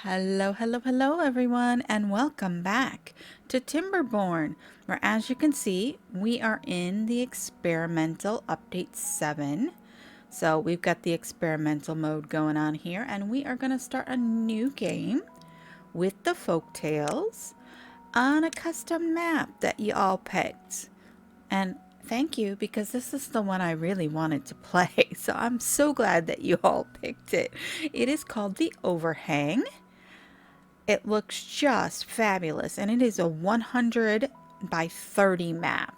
Hello, hello, hello, everyone, and welcome back to Timberborn, where, as you can see, we are in the experimental update 7. So we've got the experimental mode going on here, and we are going to start a new game with the Folktails on a custom map that you all picked. And thank you, because this is the one I really wanted to play. So I'm so glad that you all picked it. It is called the Overhang. It looks just fabulous, and it is a 100 by 30 map.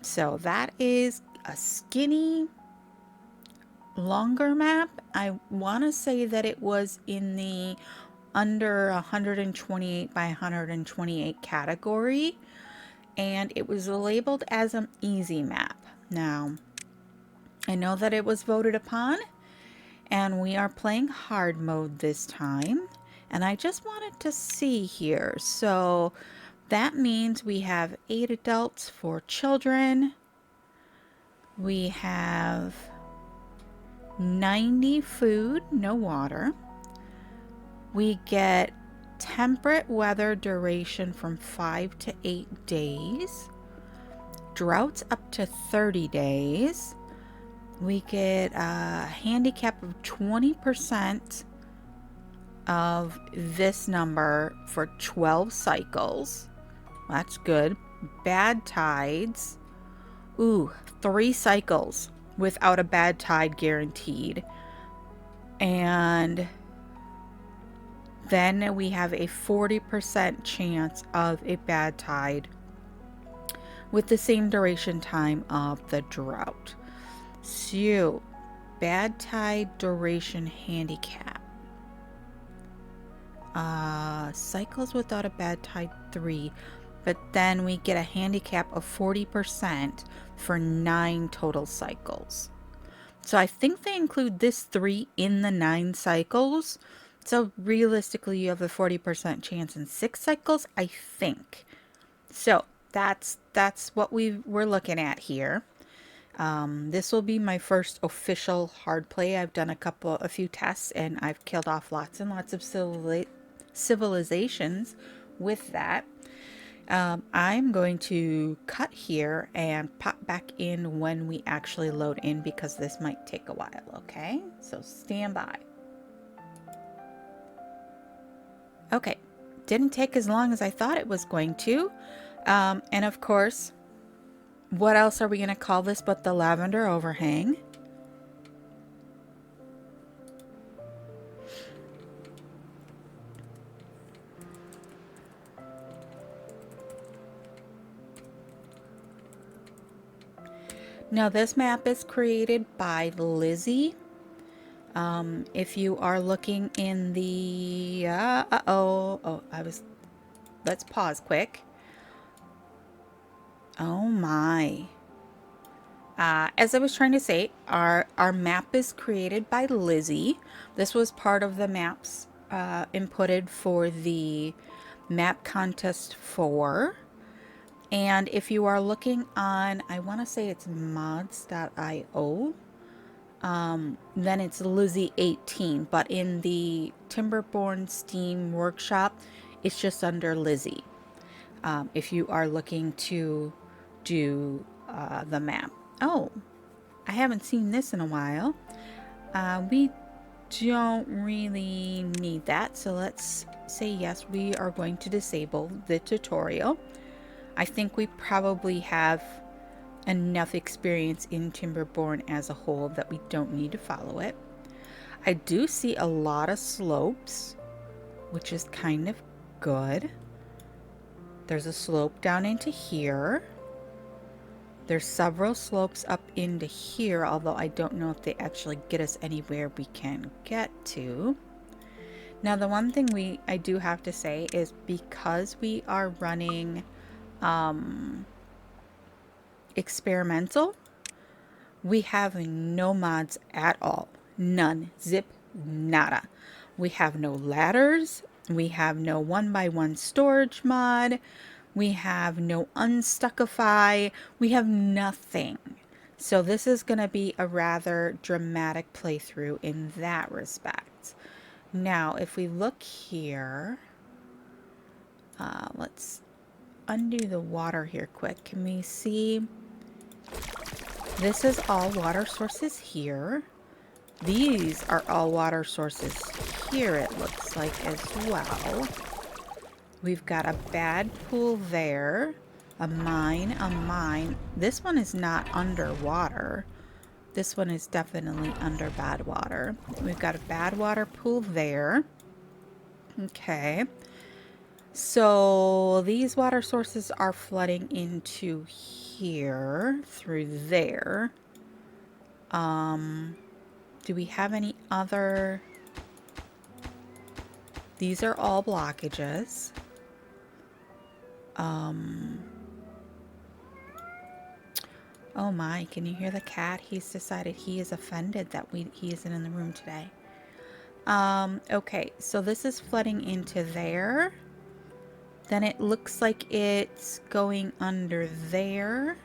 So that is a skinny, longer map. I want to say that it was in the under 128 by 128 category, and it was labeled as an easy map. Now, I know that it was voted upon, and we are playing hard mode this time. And I just wanted to see here. So that means we have 8 adults, 4 children. We have 90 food, no water. We get temperate weather duration from 5 to 8 days. Droughts up to 30 days. We get a handicap of 20% of this number for 12 cycles. That's good. Bad tides. Ooh, 3 cycles without a bad tide guaranteed. And then we have a 40% chance of a bad tide with the same duration time of the drought. So, bad tide duration handicap. Cycles without a bad tide 3, but then we get a handicap of 40% for 9 total cycles. So I think they include this 3 in the 9 cycles. So realistically, you have a 40% chance in 6 cycles, I think. So that's what we're looking at here. This will be my first official hard play. I've done a few tests, and I've killed off lots and lots of civilizations with that. I'm going to cut here and pop back in when we actually load in, because this might take a while, okay? So stand by. Okay, didn't take as long as I thought it was going to. And of course, what else are we going to call this but the Lavender Overhang? Now this map is created by Lizzie. If you are looking in the let's pause quick. Oh my. As I was trying to say, our map is created by Lizzie. This was part of the maps inputted for the MapContest 4. And if you are looking on, I want to say it's mods.io, then it's Lizzie 18. But in the Timberborn Steam workshop, it's just under Lizzie. If you are looking to do the map. Oh, I haven't seen this in a while. We don't really need that, so let's say yes, we are going to disable the tutorial. I think we probably have enough experience in Timberborn as a whole that we don't need to follow it. I do see a lot of slopes, which is kind of good. There's a slope down into here. There's several slopes up into here, although I don't know if they actually get us anywhere we can get to. Now, the one thing I do have to say is, because we are running experimental, we have no mods at all. None. Zip. Nada. We have no ladders. We have no 1x1 storage mod. We have no unstuckify. We have nothing. So this is going to be a rather dramatic playthrough in that respect. Now, if we look here, let's undo the water here quick. Can we see? This is all water sources here. These are all water sources here, it looks like, as well. We've got a bad pool there, a mine, a mine. This one is not underwater. This one is definitely under bad water. We've got a bad water pool there. Okay. So these water sources are flooding into here through there. Do we have any other? These are all blockages. Oh my, can you hear the cat? He's decided he is offended that he isn't in the room today. Okay, so this is flooding into there. Then it looks like it's going under there.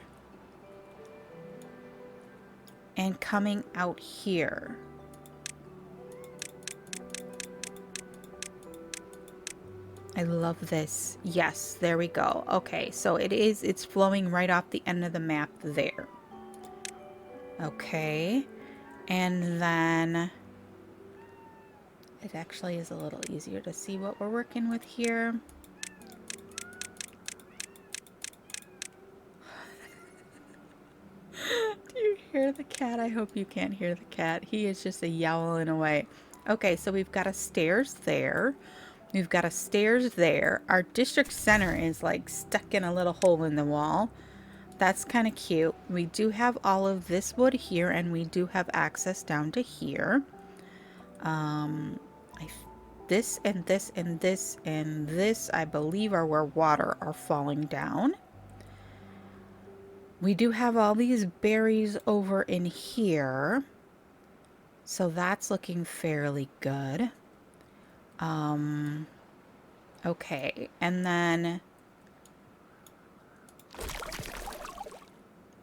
And coming out here. I love this. Yes, there we go. Okay, so it's flowing right off the end of the map there. Okay, and then it actually is a little easier to see what we're working with here. Do you hear the cat? I hope you can't hear the cat. He is just yowling away. Okay, so we've got a stairs there. We've got a stairs there. Our district center is like stuck in a little hole in the wall. That's kind of cute. We do have all of this wood here, and we do have access down to here. This and this and this and this, I believe, are where water are falling down. We do have all these berries over in here. So that's looking fairly good. Okay, and then...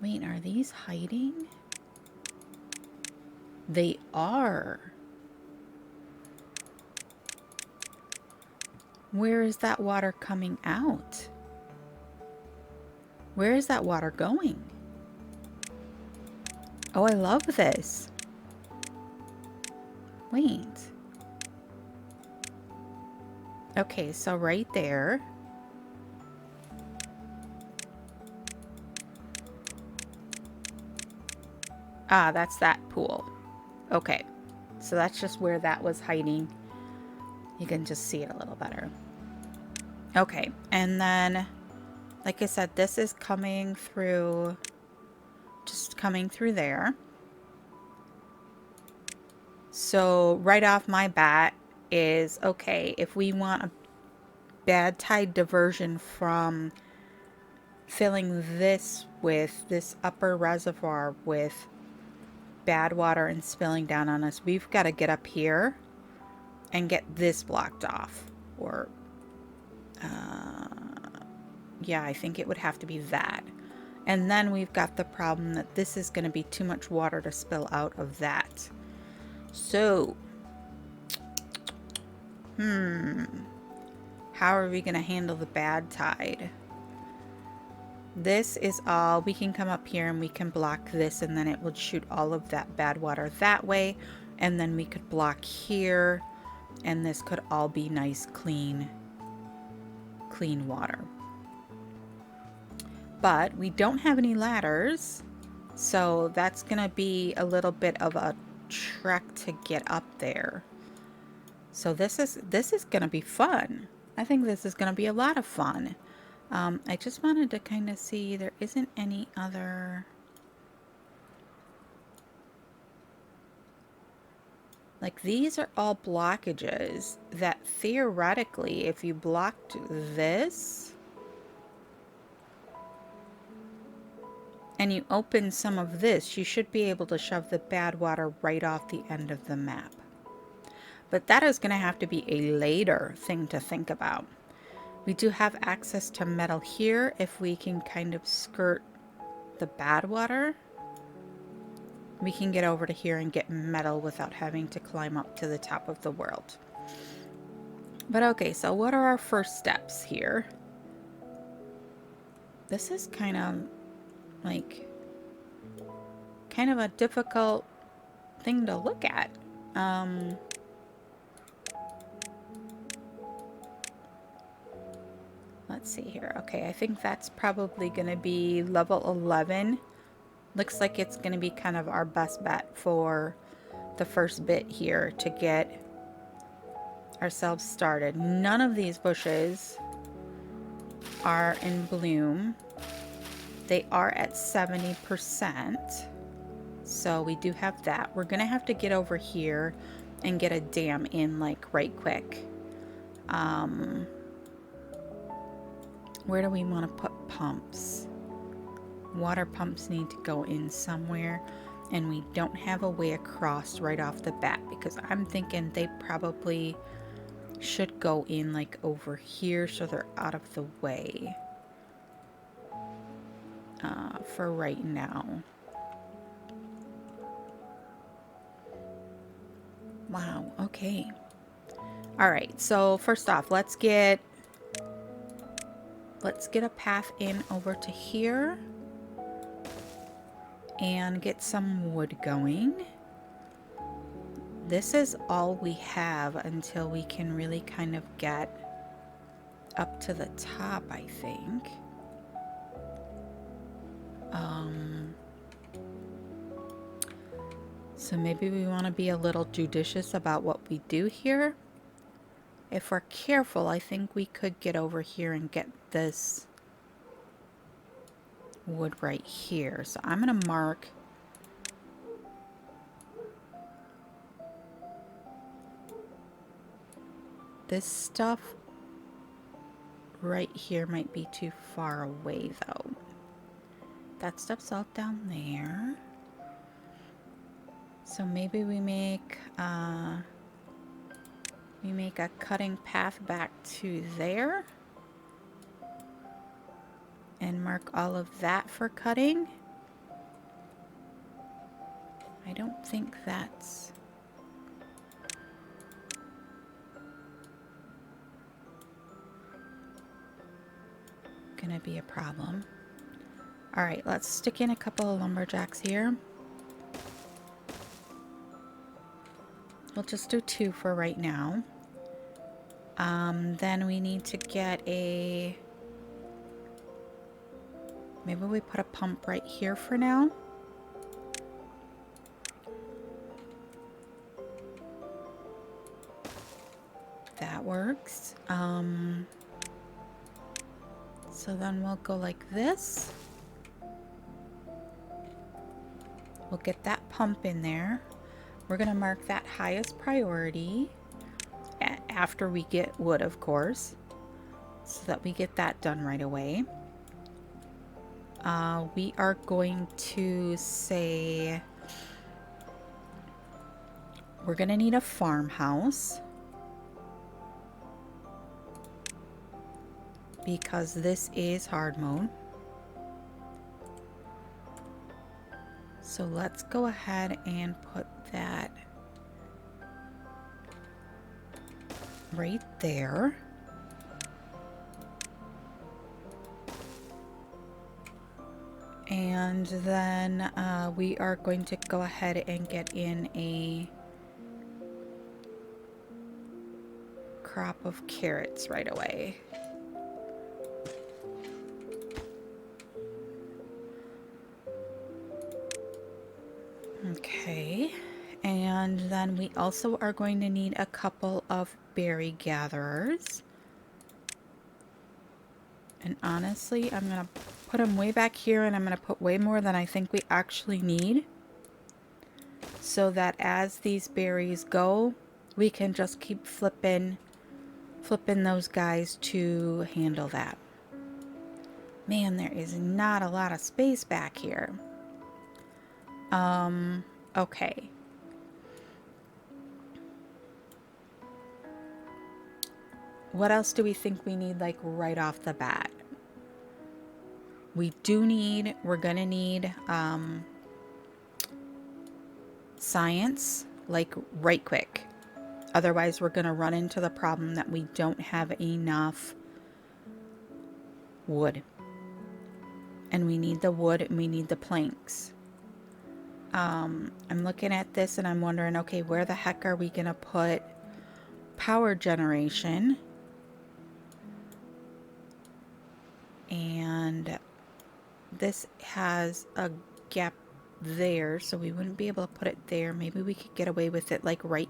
Wait, are these hiding? They are. Where is that water coming out? Where is that water going? Oh, I love this. Wait. Okay, so right there. Ah, that's that pool. Okay, so that's just where that was hiding. You can just see it a little better. Okay, and then, like I said, this is coming through, just coming through there. So right off my bat is, okay, if we want a bad tide diversion from filling this with this upper reservoir with bad water and spilling down on us, we've got to get up here and get this blocked off. Or yeah, I think it would have to be that. And then we've got the problem that this is going to be too much water to spill out of that. So how are we going to handle the bad tide? This is all, we can come up here and we can block this, and then it will shoot all of that bad water that way. And then we could block here, and this could all be nice, clean water. But we don't have any ladders, so that's going to be a little bit of a trek to get up there. So this is going to be fun. I think this is going to be a lot of fun. I just wanted to kind of see, there isn't any other... Like, these are all blockages that theoretically, if you blocked this and you open some of this, you should be able to shove the bad water right off the end of the map. But that is going to have to be a later thing to think about. We do have access to metal here if we can kind of skirt the bad water. We can get over to here and get metal without having to climb up to the top of the world. But okay, so what are our first steps here? This is kind of like kind of a difficult thing to look at. Let's see here. Okay, I think that's probably going to be level 11. Looks like it's going to be kind of our best bet for the first bit here to get ourselves started. None of these bushes are in bloom. They are at 70%. So we do have that. We're going to have to get over here and get a dam in like right quick. Where do we want to put pumps? Water pumps need to go in somewhere, and we don't have a way across right off the bat because I'm thinking they probably should go in like over here so they're out of the way for right now. Wow, okay. All right, so first off, let's get a path in over to here and get some wood going. This is all we have until we can really kind of get up to the top, I think. So maybe we want to be a little judicious about what we do here. If we're careful, I think we could get over here and get this wood right here. So I'm going to mark this stuff right here. Might be too far away though. That stuff's all down there. So maybe we make a cutting path back to there and mark all of that for cutting. I don't think that's gonna be a problem. All right, let's stick in a couple of lumberjacks here. We'll just do 2 for right now. Then we need to get maybe we put a pump right here for now. That works. So then we'll go like this. We'll get that pump in there. We're going to mark that highest priority after we get wood, of course, so that we get that done right away. We are going to say we're going to need a farmhouse because this is hard mode. So let's go ahead and put that right there. And then we are going to go ahead and get in a crop of carrots right away. Okay, and then we also are going to need a couple of berry gatherers. And honestly, I'm going to put them way back here, and I'm going to put way more than I think we actually need, so that as these berries go, we can just keep flipping those guys to handle that. Man, there is not a lot of space back here. Okay. What else do we think we need, like, right off the bat? We're gonna need, science, like, right quick. Otherwise, we're going to run into the problem that we don't have enough wood. And we need the wood and we need the planks. I'm looking at this and I'm wondering, okay, where the heck are we going to put power generation? And this has a gap there, so we wouldn't be able to put it there. Maybe we could get away with it like right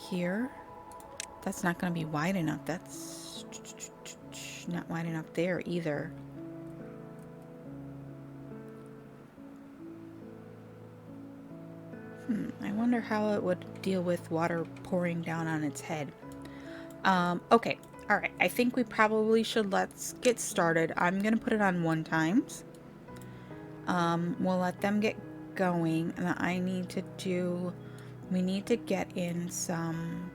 here. That's not going to be wide enough. That's not wide enough there either. I wonder how it would deal with water pouring down on its head. Okay. All right. I think we probably should let's get started. I'm going to put it on 1 times. We'll let them get going. And we need to get in some,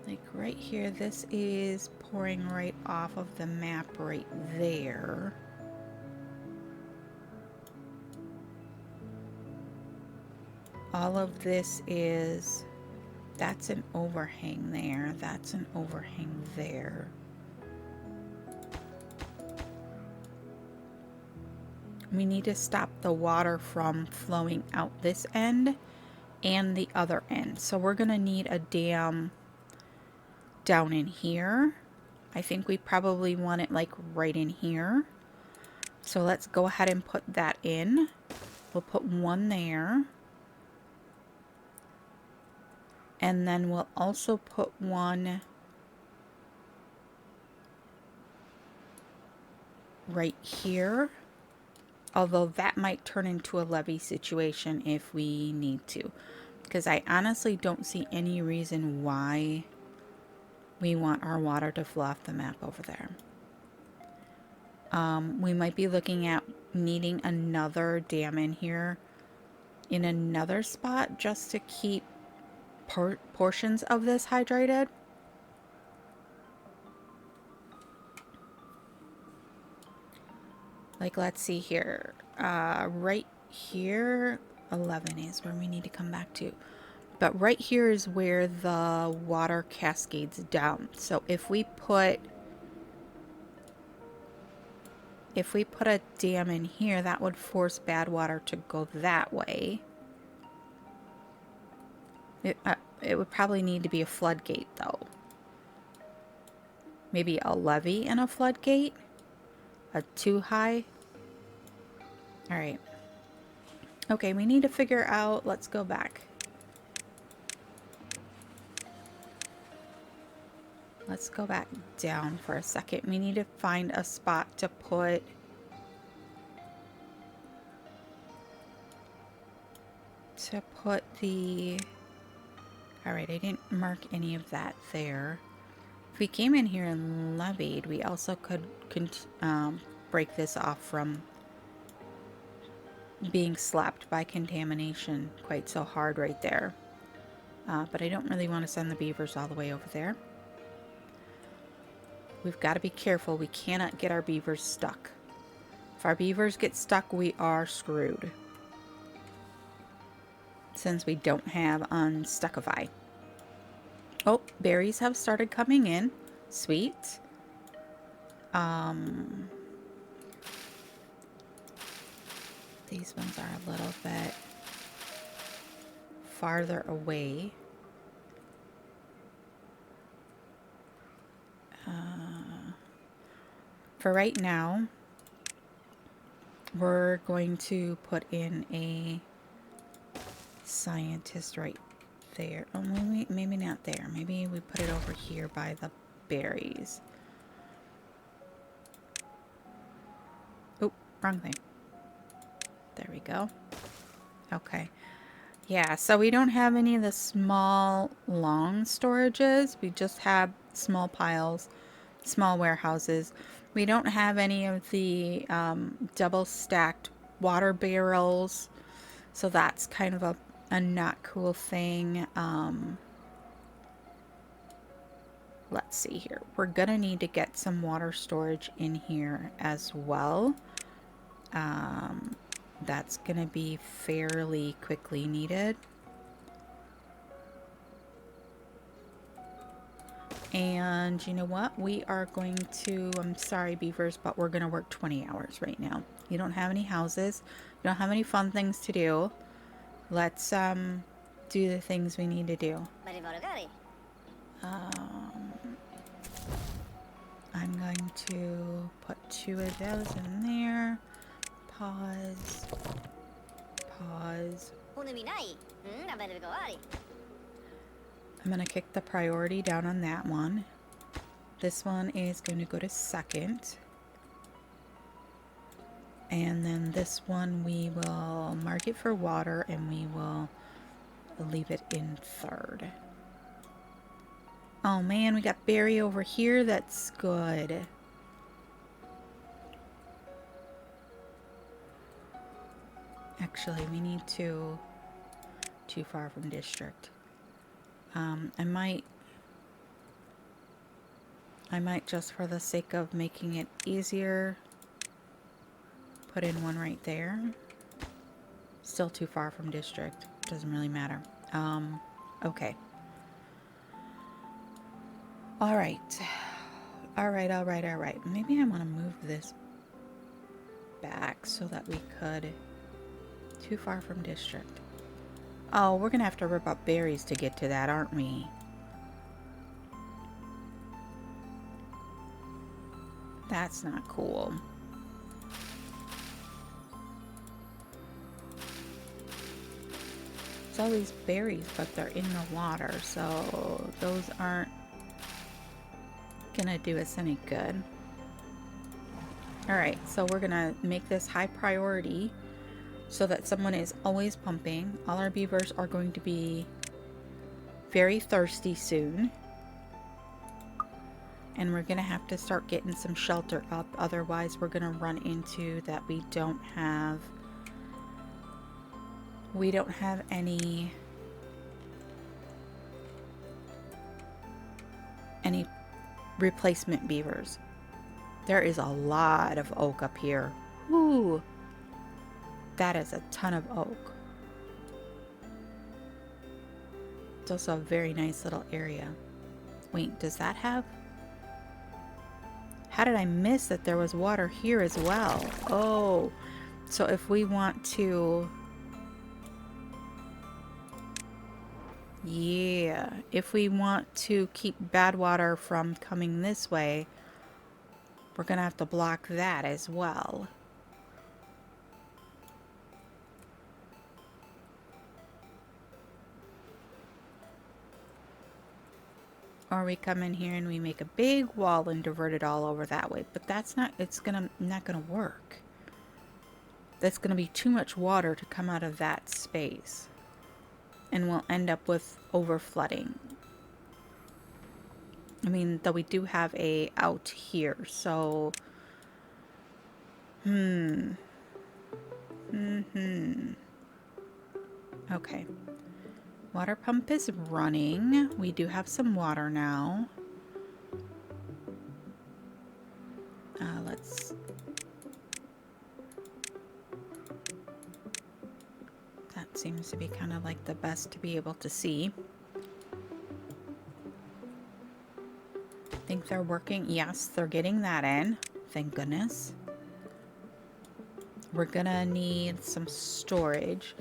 like right here. This is pouring right off of the map right there. All of this is, that's an overhang there. That's an overhang there. We need to stop the water from flowing out this end and the other end. So we're going to need a dam down in here. I think we probably want it like right in here. So let's go ahead and put that in. We'll put 1 there. And then we'll also put 1 right here. Although that might turn into a levee situation if we need to. Because I honestly don't see any reason why we want our water to flow off the map over there. We might be looking at needing another dam in here in another spot just to keep portions of this hydrated. Like, let's see here. Right here, 11 is where we need to come back to. But right here is where the water cascades down. So if we put a dam in here, that would force bad water to go that way. It would probably need to be a floodgate, though. Maybe a levee and a floodgate? A too high? Alright. Okay, we need to figure out... Let's go back. Let's go back down for a second. We need to find a spot to put... the... Alright, I didn't mark any of that there. If we came in here and levied, we also could break this off from being slapped by contamination quite so hard right there. But I don't really want to send the beavers all the way over there. We've got to be careful. We cannot get our beavers stuck. If our beavers get stuck, we are screwed. Since we don't have Unstuckify. Oh, berries have started coming in. Sweet. These ones are a little bit farther away. For right now, we're going to put in a scientist right there. Oh, maybe not there. Maybe we put it over here by the berries. Oh, wrong thing. There we go. Okay. Yeah, so we don't have any of the small, long storages. We just have small piles, small warehouses. We don't have any of the double stacked water barrels. So that's kind of a not cool thing. Let's see here. We're gonna need to get some water storage in here as well. That's gonna be fairly quickly needed. And you know what? We are going to, I'm sorry, beavers, but we're going to work 20 hours right now. You don't have any houses. You don't have any fun things to do. Let's do the things we need to do. I'm going to put 2 of those in there. Pause. Pause. I'm going to kick the priority down on that one. This one is going to go to second. And then this one we will mark it for water and we will leave it in third. Oh man, we got berry over here. That's good. Actually, we need to... Too far from district. I might just for the sake of making it easier put in one right there. Still too far from district. Doesn't really matter. Okay. All right. Maybe I want to move this back so that we could... Too far from district. Oh, we're gonna have to rip up berries to get to that, aren't we? That's not cool. It's all these berries, but they're in the water, so those aren't gonna do us any good. Alright, so we're gonna make this high priority so that someone is always pumping. All our beavers are going to be very thirsty soon. And we're gonna have to start getting some shelter up, otherwise we're gonna run into that we don't have any replacement beavers. There is a lot of oak up here. Woo! That is a ton of oak. It's also a very nice little area. Wait, does that have... How did I miss that there was water here as well? Oh, so if we want to... Yeah, if we want to keep bad water from coming this way, we're gonna have to block that as well. Or we come in here and we make a big wall and divert it all over that way. But that's not, not gonna work. That's gonna be too much water to come out of that space. And we'll end up with over flooding. I mean, though we do have a out here, so... Okay. Water pump is running. We do have some water now. Let's... That seems to be kind of like the best to be able to see. Think they're working? Yes, they're getting that in. Thank goodness. We're gonna need some storage.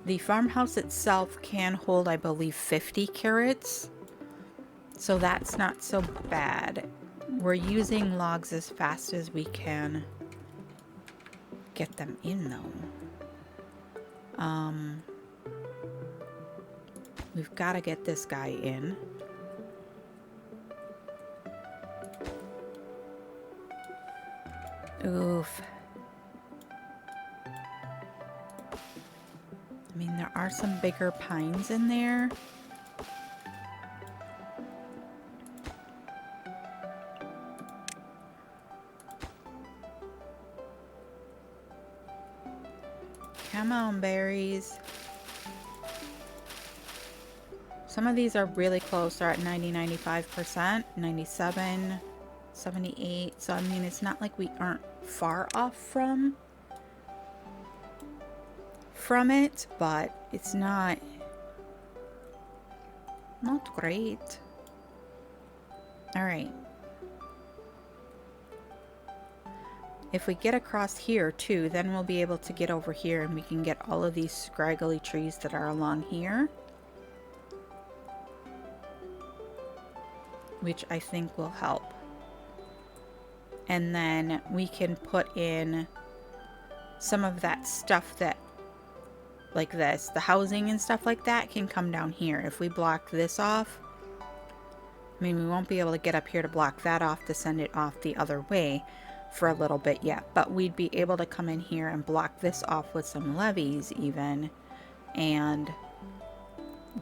The farmhouse itself can hold, I believe, 50 carrots. So that's not so bad. We're using logs as fast as we can get them in, though. We've got to get this guy in. Oof. I mean, there are some bigger pines in there. Come on, berries. Some of these are really close. They're at 90, 95%, 97, 78. So, I mean, it's not like we aren't far off from it, but it's not great. All right. If we get across here too, then we'll be able to get over here and we can get all of these scraggly trees that are along here, which I think will help. And then we can put in some of that stuff that, like this, the housing and stuff like that can come down here. If we block this off, I mean, we won't be able to get up here to block that off to send it off the other way for a little bit yet, but we'd be able to come in here and block this off with some levees even and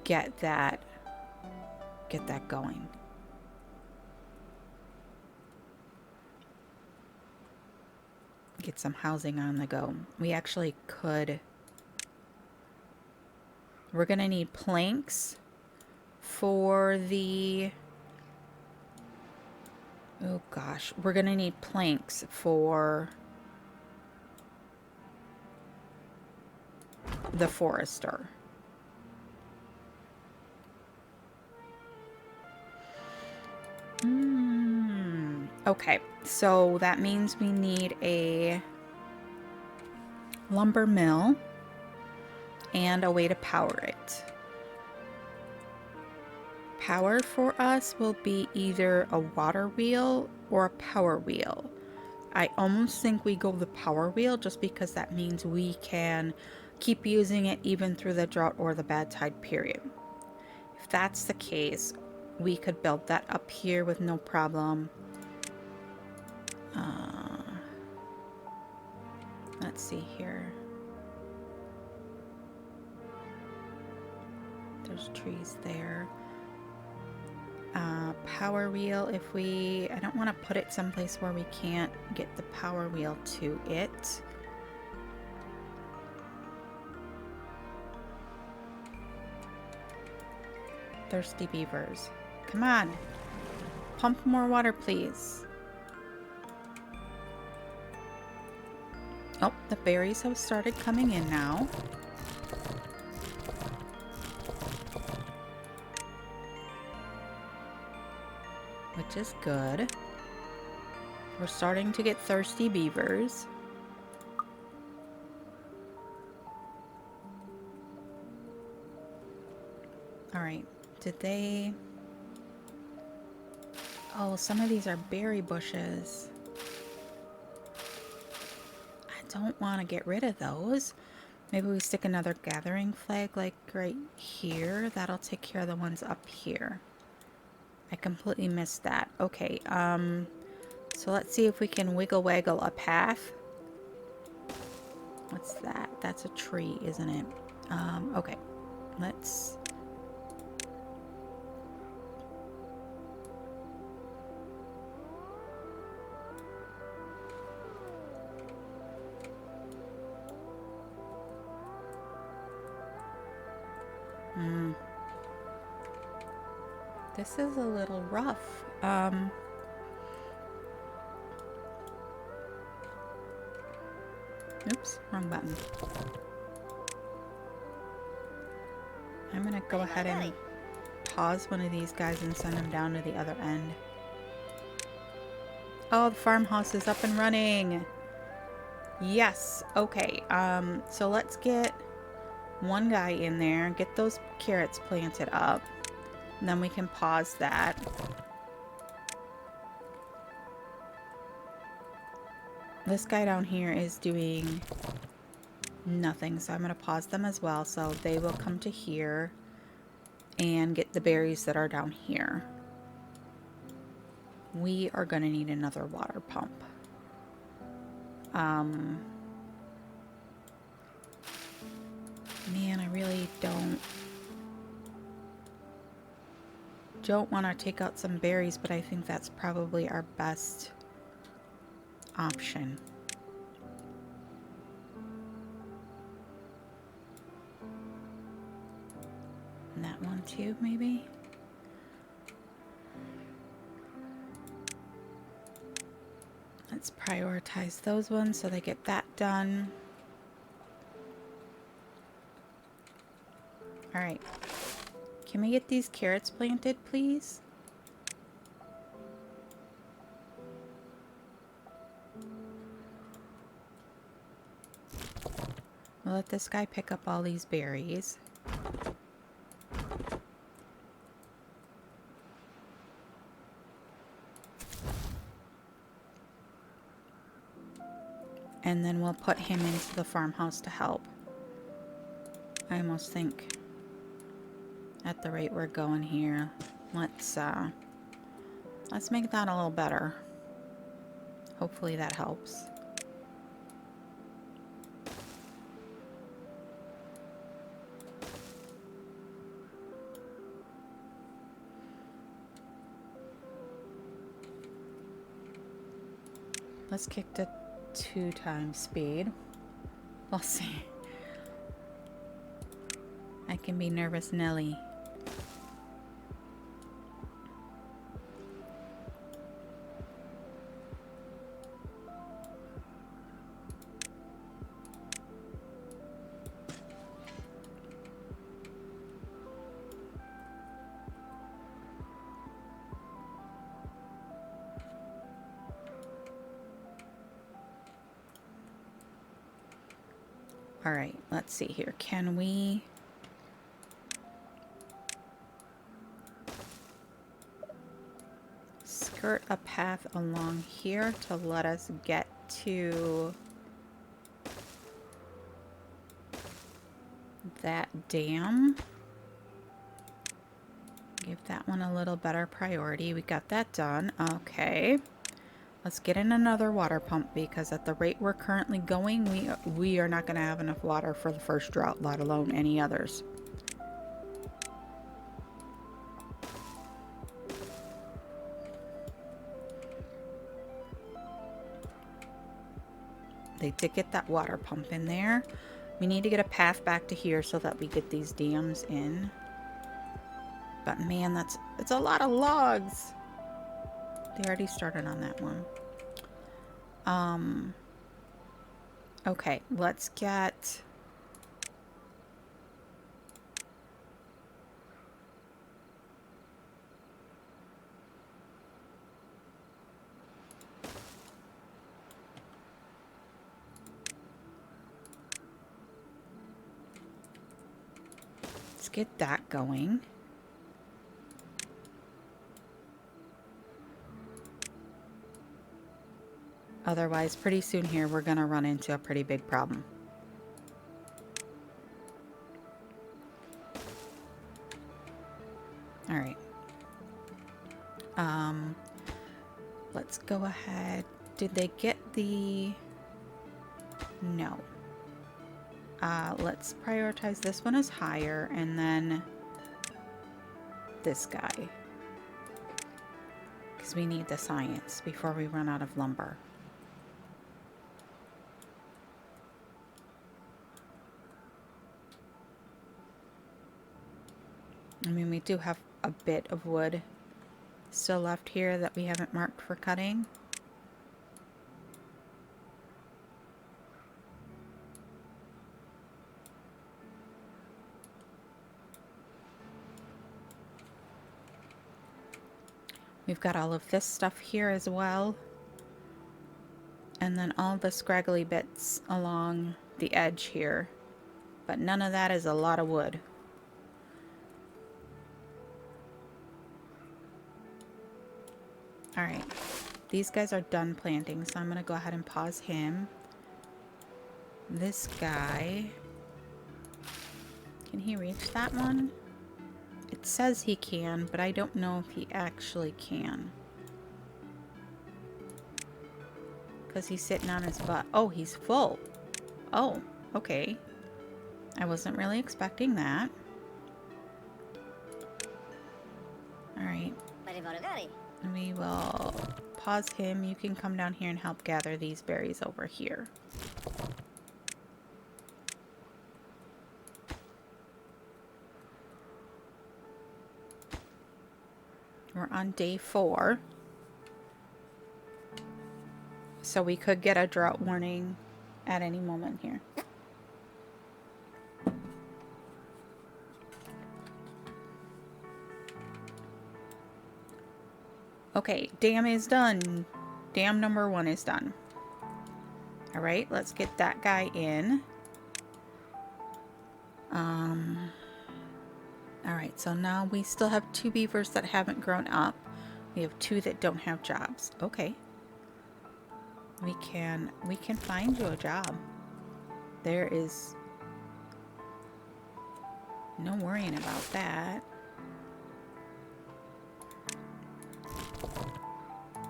get that going. Get some housing on the go. We actually could. We're gonna need planks for the, oh gosh, we're gonna need planks for the forester. Okay, so that means we need a lumber mill and a way to power it. Power for us will be either a water wheel or a power wheel. I almost think we go the power wheel just because that means we can keep using it even through the drought or the bad tide period. If that's the case, we could build that up here with no problem. Let's see here. There's trees there. Power wheel, if we, I don't want to put it someplace where we can't get the power wheel to it. Thirsty beavers. Come on. Pump more water, please. Oh, the berries have started coming in now. Which is good. We're starting to get thirsty beavers. Alright, did they... Oh, some of these are berry bushes. I don't want to get rid of those. Maybe we stick another gathering flag like right here. That'll take care of the ones up here. I completely missed that. Okay, so let's see if we can wiggle waggle a path. What's that? That's a tree, isn't it? Okay, let's... This is a little rough. Oops, wrong button. I'm gonna go ahead and pause one of these guys and send them down to the other end. Oh, the farmhouse is up and running. Yes, okay. So let's get one guy in there, get those carrots planted up. And then we can pause that. This guy down here is doing nothing, so I'm going to pause them as well. So they will come to here and get the berries that are down here. We are going to need another water pump. Man, I really don't want to take out some berries, but I think that's probably our best option. And that one too, maybe? Let's prioritize those ones so they get that done. Alright. Can we get these carrots planted, please? We'll let this guy pick up all these berries. And then we'll put him into the farmhouse to help. I almost think at the rate we're going here, let's make that a little better. Hopefully that helps. Let's kick to 2 times speed. We'll see. I can be nervous Nelly. All right, let's see here. Can we... skirt a path along here to let us get to that dam? Give that one a little better priority. We got that done. Okay. Let's get in another water pump because at the rate we're currently going, we are not going to have enough water for the first drought, let alone any others. They did get that water pump in there. We need to get a path back to here so that we get these dams in. But man, it's a lot of logs. They already started on that one. Okay, let's get... let's get that going. Otherwise, pretty soon here, we're going to run into a pretty big problem. All right. Let's go ahead. Did they get the... No. Let's prioritize this one as higher, and then this guy. Because we need the science before we run out of lumber. I mean, we do have a bit of wood still left here that we haven't marked for cutting. We've got all of this stuff here as well. And then all the scraggly bits along the edge here. But none of that is a lot of wood. Alright, these guys are done planting, so I'm going to go ahead and pause him. This guy, can he reach that one? It says he can, but I don't know if he actually can. Because he's sitting on his butt. Oh, he's full. Oh, okay. I wasn't really expecting that. Alright. We will pause him. You can come down here and help gather these berries over here. We're on day 4. So we could get a drought warning at any moment here. Okay, dam is done. Dam number 1 is done. Alright, let's get that guy in. Alright, so now we still have 2 beavers that haven't grown up. We have 2 that don't have jobs. Okay. We can find you a job. There is no worrying about that.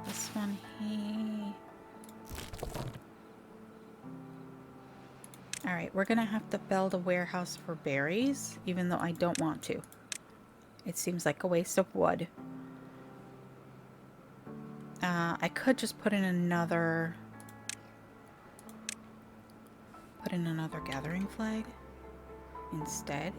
This one, Alright, we're gonna have to build a warehouse for berries, even though I don't want to. It seems like a waste of wood. I could just put in another gathering flag instead.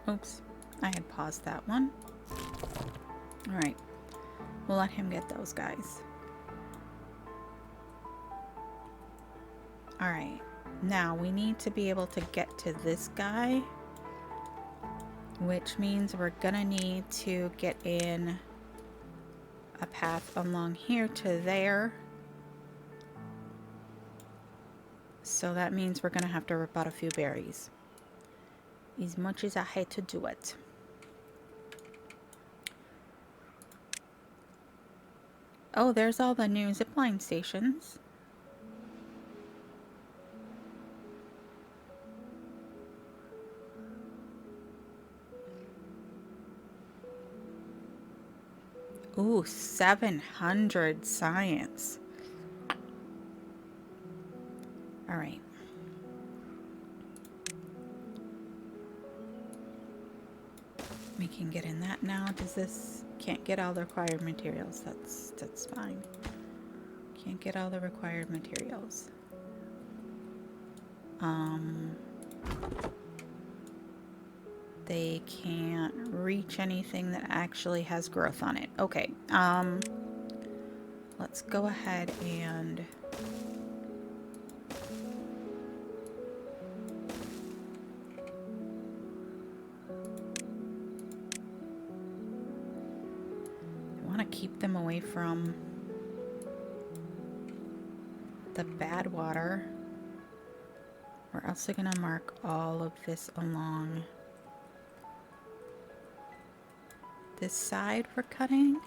Oops, I had paused that one. Alright, we'll let him get those guys. Alright, now we need to be able to get to this guy, which means we're gonna need to get in a path along here to there. So that means we're gonna have to rip out a few berries. As much as I hate to do it. Oh, there's all the new zipline stations. Ooh, 700 science. All right. We can get in that now. Does this... Can't get all the required materials. That's fine. Can't get all the required materials. They can't reach anything that actually has growth on it. Okay. Let's go ahead and... keep them away from the bad water. We're also going to mark all of this along this side for cutting.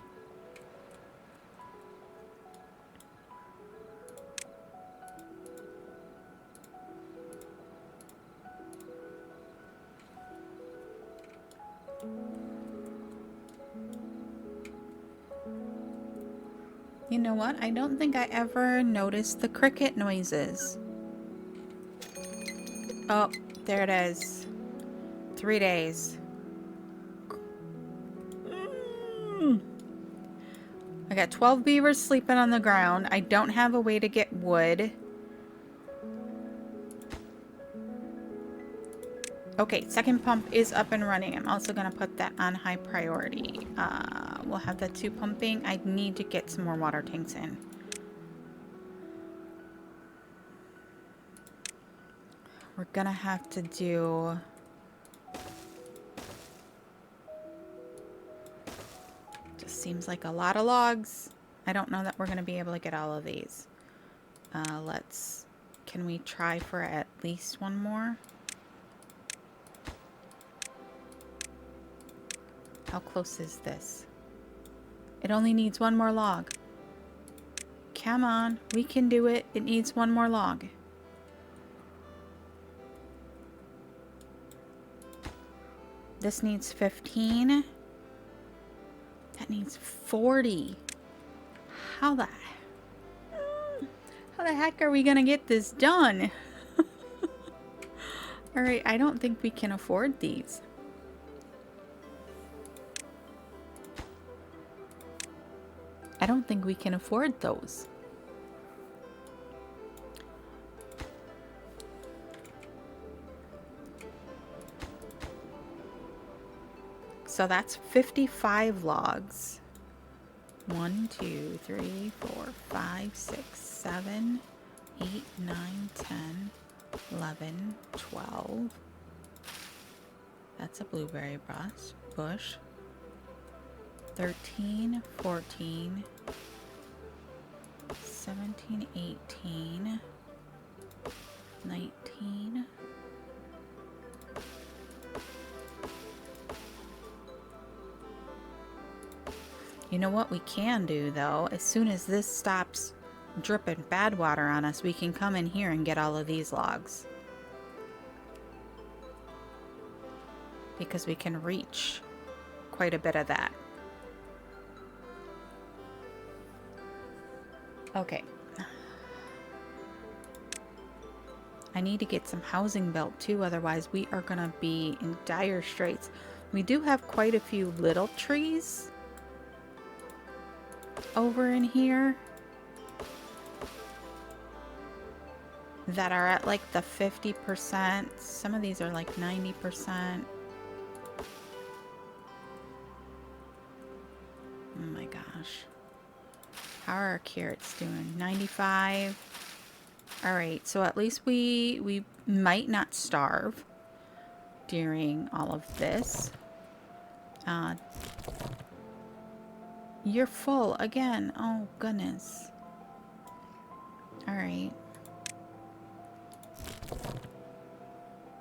You know what? I don't think I ever noticed the cricket noises. Oh, there it is. 3 days. I got 12 beavers sleeping on the ground. I don't have a way to get wood. Okay, second pump is up and running. I'm also going to put that on high priority. We'll have the 2 pumping. I need to get some more water tanks in. We're going to have to do... Just seems like a lot of logs. I don't know that we're going to be able to get all of these. Can we try for at least one more? How close is this? It only needs 1 more log. Come on, we can do it. It needs 1 more log. This needs 15. That needs 40. How the heck are we gonna get this done? Alright, I don't think we can afford these. I don't think we can afford those. So that's 55 logs. 1, 2, 3, 4, 5, 6, 7, 8, 9, 10, 11, 12. That's a blueberry bush. 13, 14, 17, 18, 19. You know what we can do though, as soon as this stops dripping bad water on us, we can come in here and get all of these logs. Because we can reach quite a bit of that. Okay. I need to get some housing built too, otherwise we are gonna be in dire straits. We do have quite a few little trees over in here that are at like the 50%. Some of these are like 90%. Oh my gosh. How are our carrots doing? 95. All right, so at least we might not starve during all of this. You're full again. Oh goodness. All right.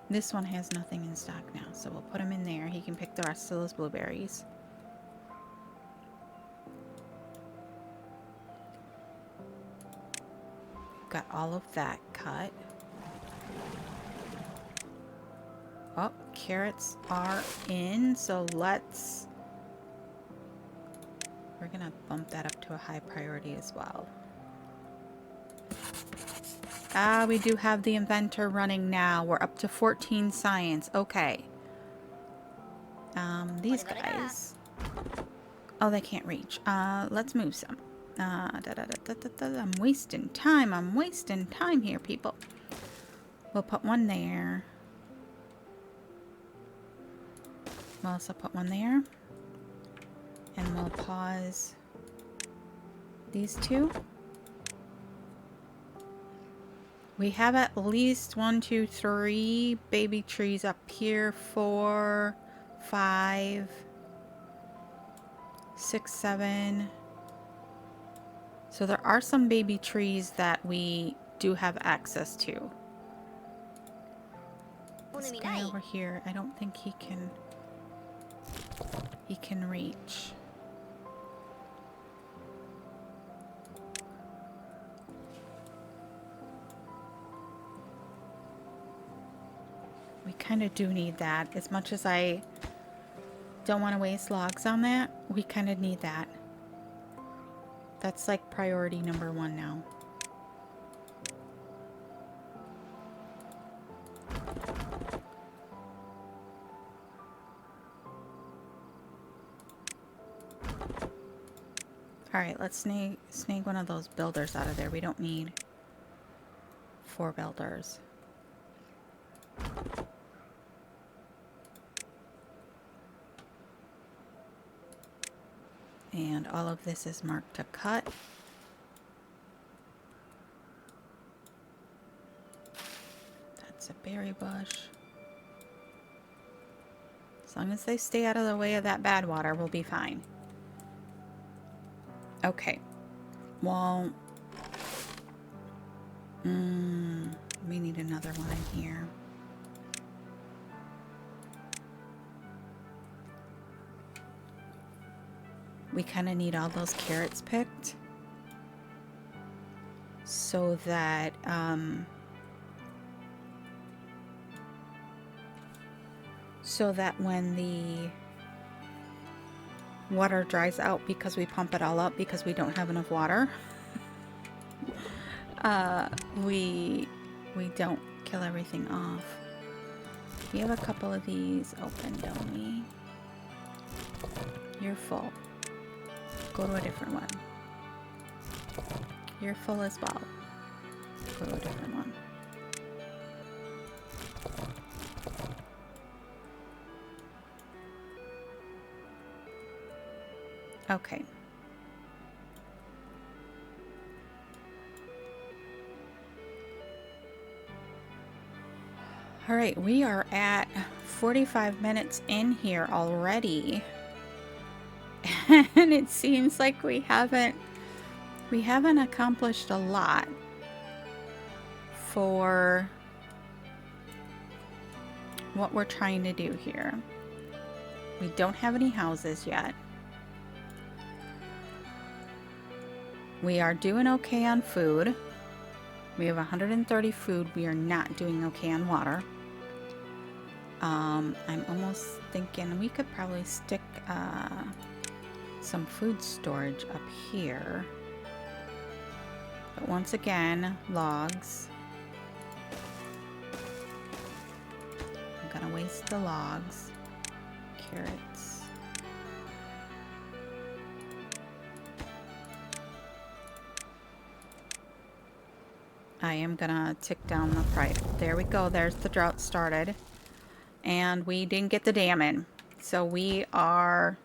This one has nothing in stock now, so we'll put him in there. He can pick the rest of those blueberries. Got all of that cut. Oh, carrots are in, so let's... We're gonna bump that up to a high priority as well. Ah, we do have the inventor running now. We're up to 14 science. Okay. These guys... Oh, they can't reach. Let's move some. I'm wasting time. I'm wasting time here, people. We'll put one there. We'll also put one there. And we'll pause these two. We have at least 1, 2, 3 baby trees up here. 4, 5, 6, 7. So there are some baby trees that we do have access to. This guy over here, I don't think he can reach. We kind of do need that. As much as I don't want to waste logs on that, we kind of need that. That's like priority number 1 now. Alright, let's snag one of those builders out of there. We don't need 4 builders. And all of this is marked to cut. That's a berry bush. As long as they stay out of the way of that bad water, we'll be fine. Okay. Well, we need another one in here. We kind of need all those carrots picked so that when the water dries out, because we pump it all up because we don't have enough water, we don't kill everything off. We have a couple of these open, don't we? You're full. Go to a different one. You're full as well. Go to a different one. Okay. All right, we are at 45 minutes in here already. And it seems like we haven't accomplished a lot for what we're trying to do here. We don't have any houses yet. We are doing okay on food. We have 130 food. We are not doing okay on water. I'm almost thinking we could probably stick some food storage up here. But once again, logs. I'm gonna waste the logs. Carrots. I am gonna tick down the price. There we go. There's the drought started. And we didn't get the dam in. So we are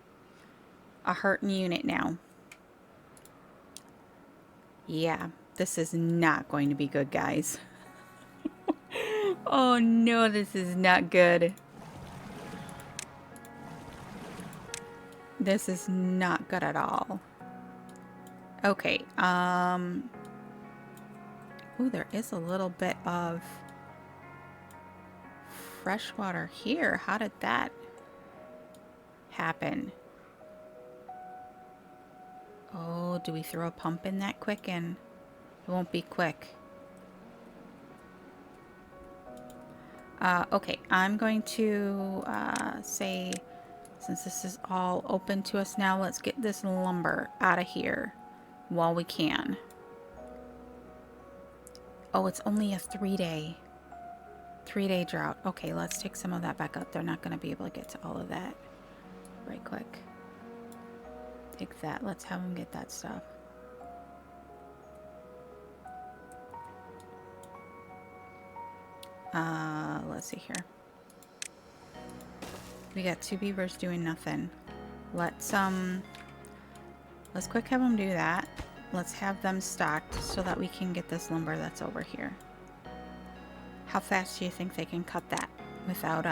a hurting unit now. Yeah, this is not going to be good, guys. Oh no, this is not good. This is not good at all. Okay, ooh, there is a little bit of fresh water here. How did that happen? Oh, do we throw a pump in that quick? And it won't be quick. Okay, I'm going to say, since this is all open to us now, let's get this lumber out of here while we can. Oh, it's only a 3-day drought. Okay, let's take some of that back up. They're not going to be able to get to all of that right quick. Take that. Let's have them get that stuff. Let's see here. We got 2 beavers doing nothing. Let's quick have them do that. Let's have them stocked so that we can get this lumber that's over here. How fast do you think they can cut that without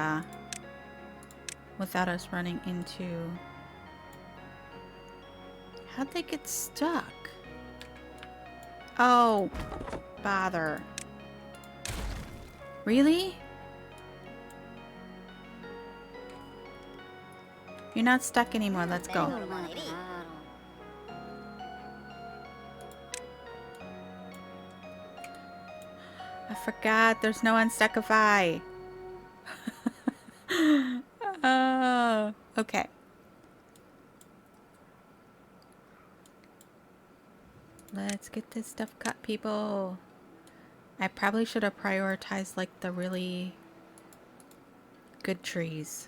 us running into... How'd they get stuck? Oh, bother. Really? You're not stuck anymore. Let's go. I forgot there's no Unstuckify. Oh, okay. Let's get this stuff cut, people. I probably should have prioritized like the really good trees.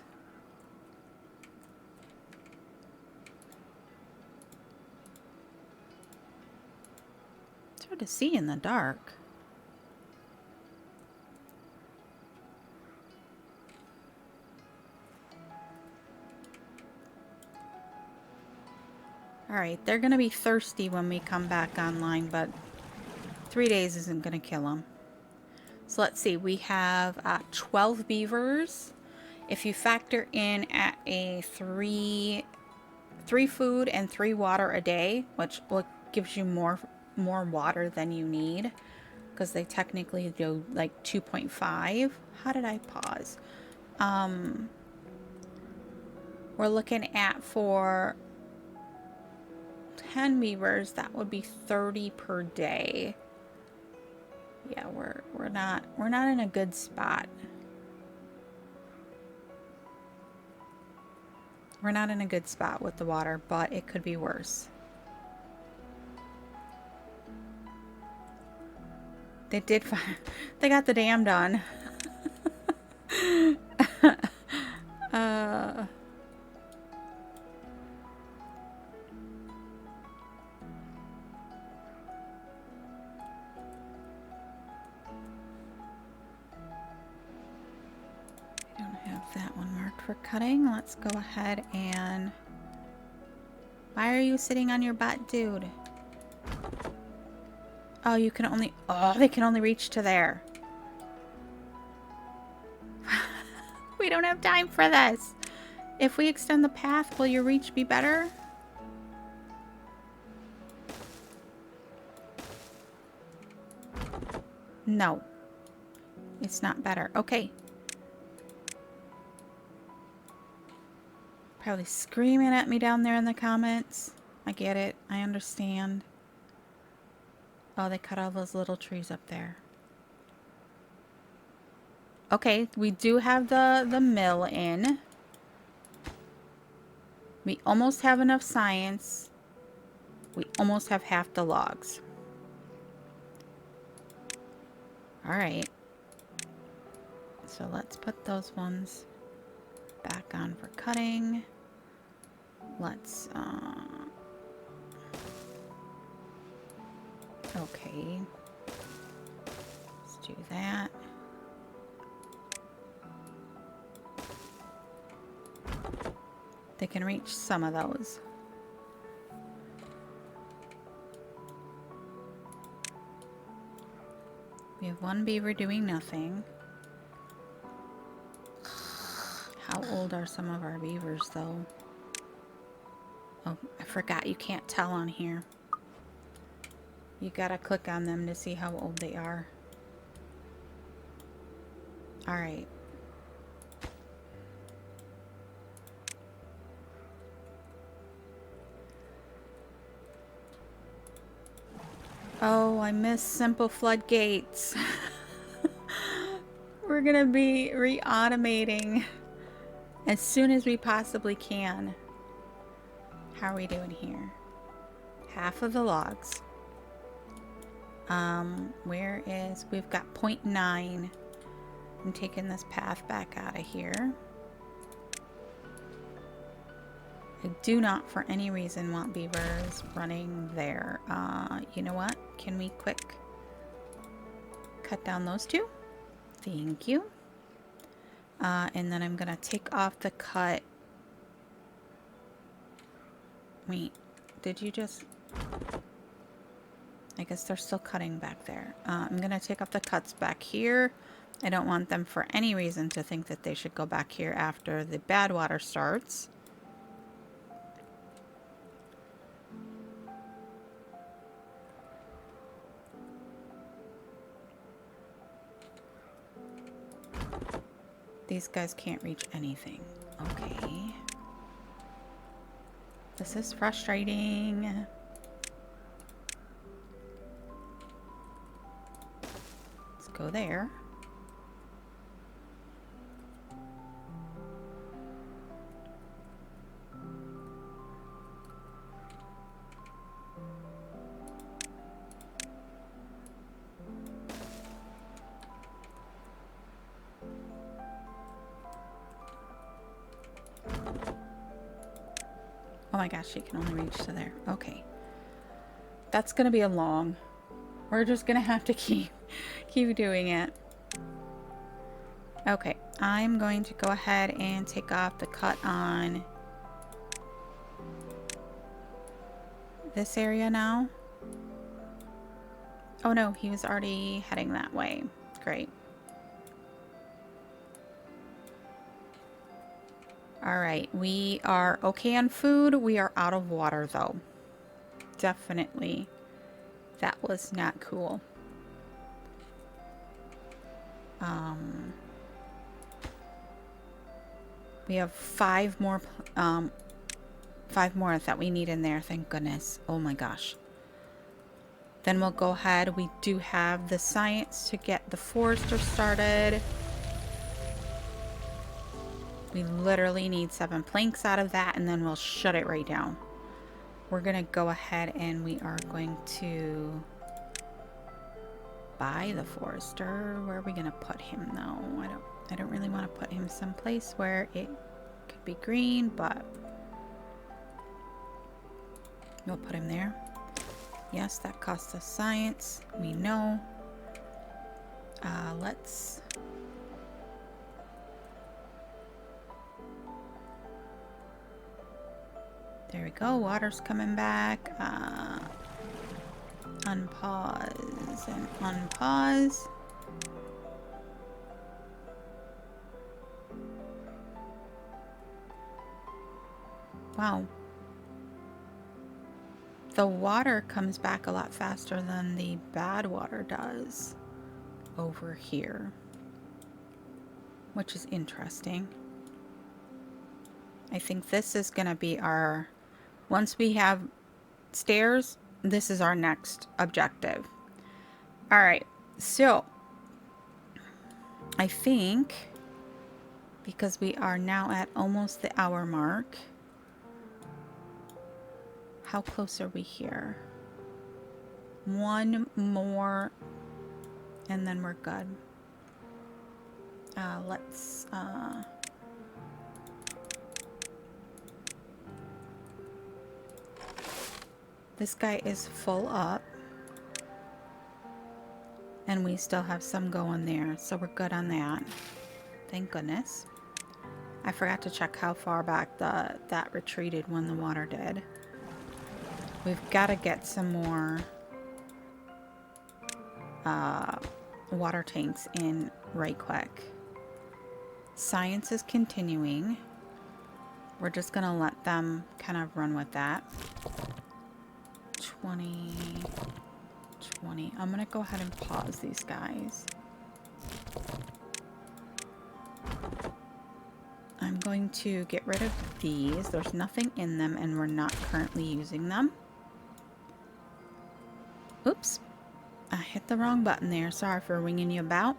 It's hard to see in the dark. Alright, they're going to be thirsty when we come back online, but 3 days isn't going to kill them. So let's see, we have 12 beavers. If you factor in at a 3 food and 3 water a day, which gives you more water than you need, because they technically do like 2.5. How did I pause? We're looking at for 10 beavers, that would be 30 per day. Yeah, we're not in a good spot. We're not in a good spot with the water, but it could be worse. They did find, they got the dam done. That one marked for cutting. Let's go ahead and... Why are you sitting on your butt, dude? Oh, you can only... Oh, they can only reach to there. We don't have time for this. If we extend the path, will your reach be better? No. It's not better. Okay. Probably screaming at me down there in the comments. I get it. I understand. Oh, they cut all those little trees up there. Okay, we do have the mill in. We almost have enough science. We almost have half the logs. Alright. So let's put those ones back on for cutting. Let's, okay. Let's do that. They can reach some of those. We have one beaver doing nothing. How old are some of our beavers, though? Oh, I forgot you can't tell on here. You gotta click on them to see how old they are. Alright. Oh, I missed simple floodgates. We're gonna be re-automating as soon as we possibly can. How are we doing here? Half of the logs. Where is... We've got 0.9. I'm taking this path back out of here. I do not for any reason want beavers running there. You know what? Can we quick cut down those two? Thank you. And then I'm gonna take off the cut. Wait, did you just... I guess they're still cutting back there. I'm gonna take off the cuts back here. I don't want them for any reason to think that they should go back here after the bad water starts. These guys can't reach anything. Okay. This is frustrating. Let's go there. Oh my gosh, she can only reach to there. Okay. That's gonna be a long. We're just gonna have to keep doing it. Okay, I'm going to go ahead and take off the cut on this area now. Oh no, he was already heading that way. Great. Alright, we are okay on food. We are out of water, though. Definitely. That was not cool. We have five more that we need in there, thank goodness. Oh my gosh. Then we'll go ahead. We do have the science to get the forester started. We literally need 7 planks out of that, and then we'll shut it right down. We're gonna go ahead and we are going to buy the forester. Where are we gonna put him though? I don't really want to put him someplace where it could be green, but we'll put him there. Yes, that costs us science. We know. Let's... There we go. Water's coming back. Unpause and unpause. Wow. The water comes back a lot faster than the bad water does. over here, which is interesting. I think this is going to be our, once we have stairs, this is our next objective. All right, so I think because we are now at almost the hour mark, how close are we here? One more and then we're good. Let's this guy is full up and we still have some going there, so we're good on that. Thank goodness. I forgot to check how far back that retreated when the water did. We've got to get some more water tanks in right quick. Science is continuing. We're just going to let them kind of run with that. 20. I'm going to go ahead and pause these guys. I'm going to get rid of these. There's nothing in them and we're not currently using them. Oops. I hit the wrong button there. Sorry for ringing you about.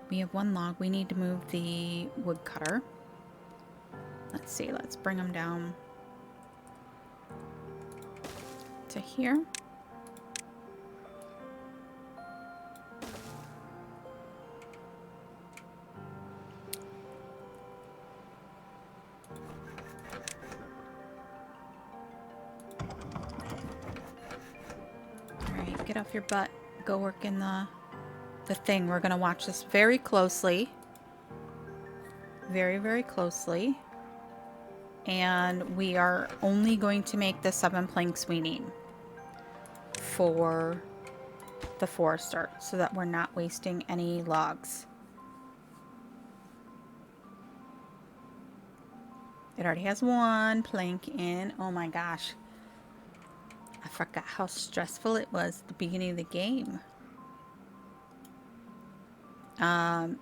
We have one log. We need to move the woodcutter. Let's see. Let's bring them down to here. Alright, get off your butt. Go work in the thing. We're going to watch this very closely. Very, very closely. And we are only going to make the 7 planks we need for the forester so that we're not wasting any logs. It already has 1 plank in. Oh my gosh. I forgot how stressful it was at the beginning of the game.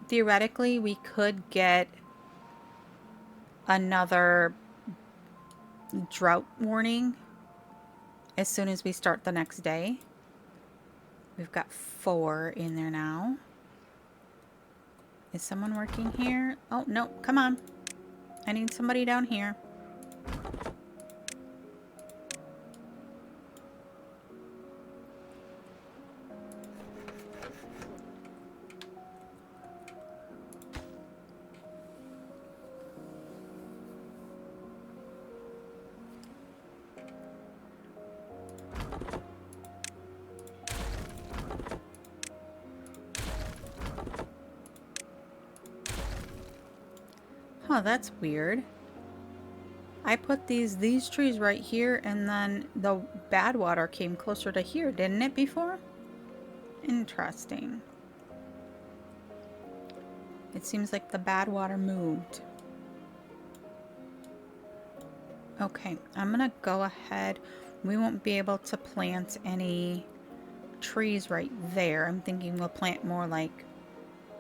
Theoretically, we could get another drought warning as soon as we start the next day. We've got 4 in there now. Is someone working here? Oh, no, come on. I need somebody down here. Oh, that's weird. I put these trees right here and then the bad water came closer to here, didn't it before? Interesting. It seems like the bad water moved. Okay, I'm gonna go ahead. We won't be able to plant any trees right there. I'm thinking we'll plant more like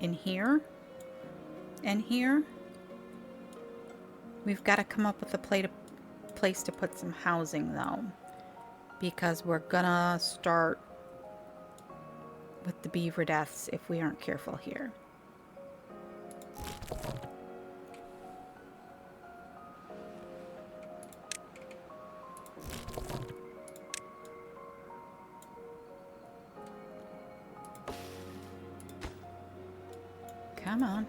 in here and here. We've got to come up with a place to put some housing though, because we're gonna start with the beaver deaths if we aren't careful here. Come on.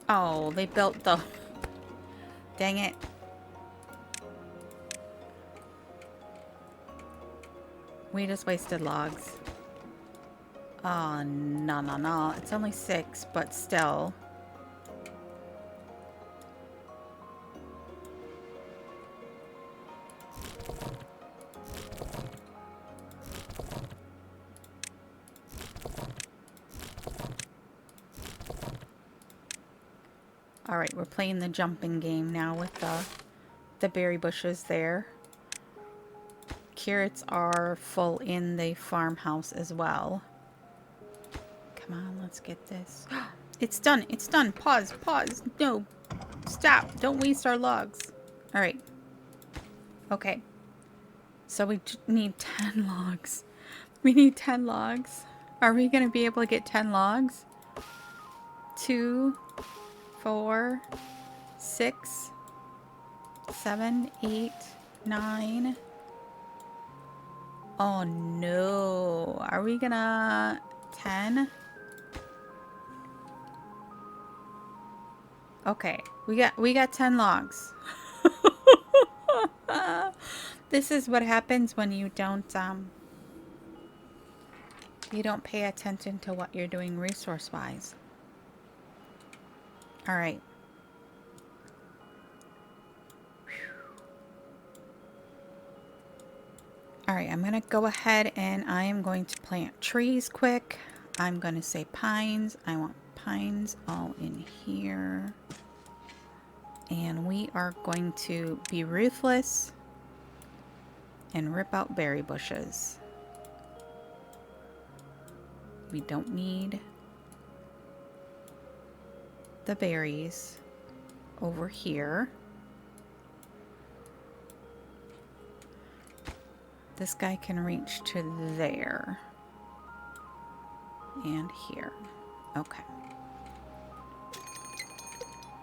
Oh, they built the... Dang it. We just wasted logs. Oh, no, no, no. It's only 6, but still. All right, we're playing the jumping game now with the berry bushes there. Carrots are full in the farmhouse as well. Come on, let's get this. It's done. It's done. Pause. Pause. No. Stop. Don't waste our logs. All right. Okay. So we need 10 logs. We need 10 logs. Are we going to be able to get 10 logs? 2, 4, 6, 7, 8, 9. Oh no. Are we gonna 10? Okay. We got 10 logs. This is what happens when you don't pay attention to what you're doing resource-wise. All right. All right, I'm going to go ahead and I am going to plant trees quick. I'm going to say pines. I want pines all in here. And we are going to be ruthless and rip out berry bushes. We don't need the berries over here. This guy can reach to there and here. Okay.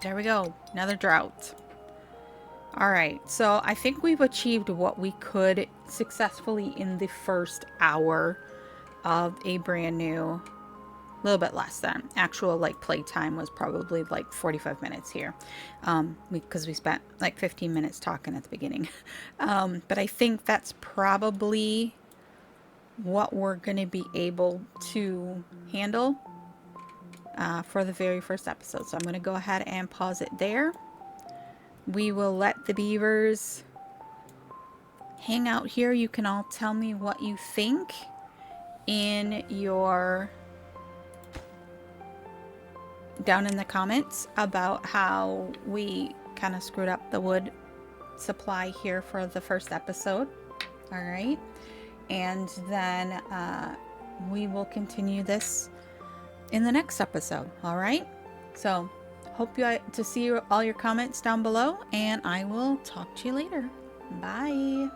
There we go. Another drought. All right. So I think we've achieved what we could successfully in the first hour of a brand new, a little bit less than actual like playtime was probably like 45 minutes here, because we spent like 15 minutes talking at the beginning. But I think that's probably what we're going to be able to handle for the very first episode. So I'm going to go ahead and pause it there. We will let the beavers hang out here. You can all tell me what you think in your down in the comments about how we kind of screwed up the wood supply here for the first episode. All right, and then we will continue this in the next episode. All right, so hope to see all your comments down below, and I will talk to you later. Bye.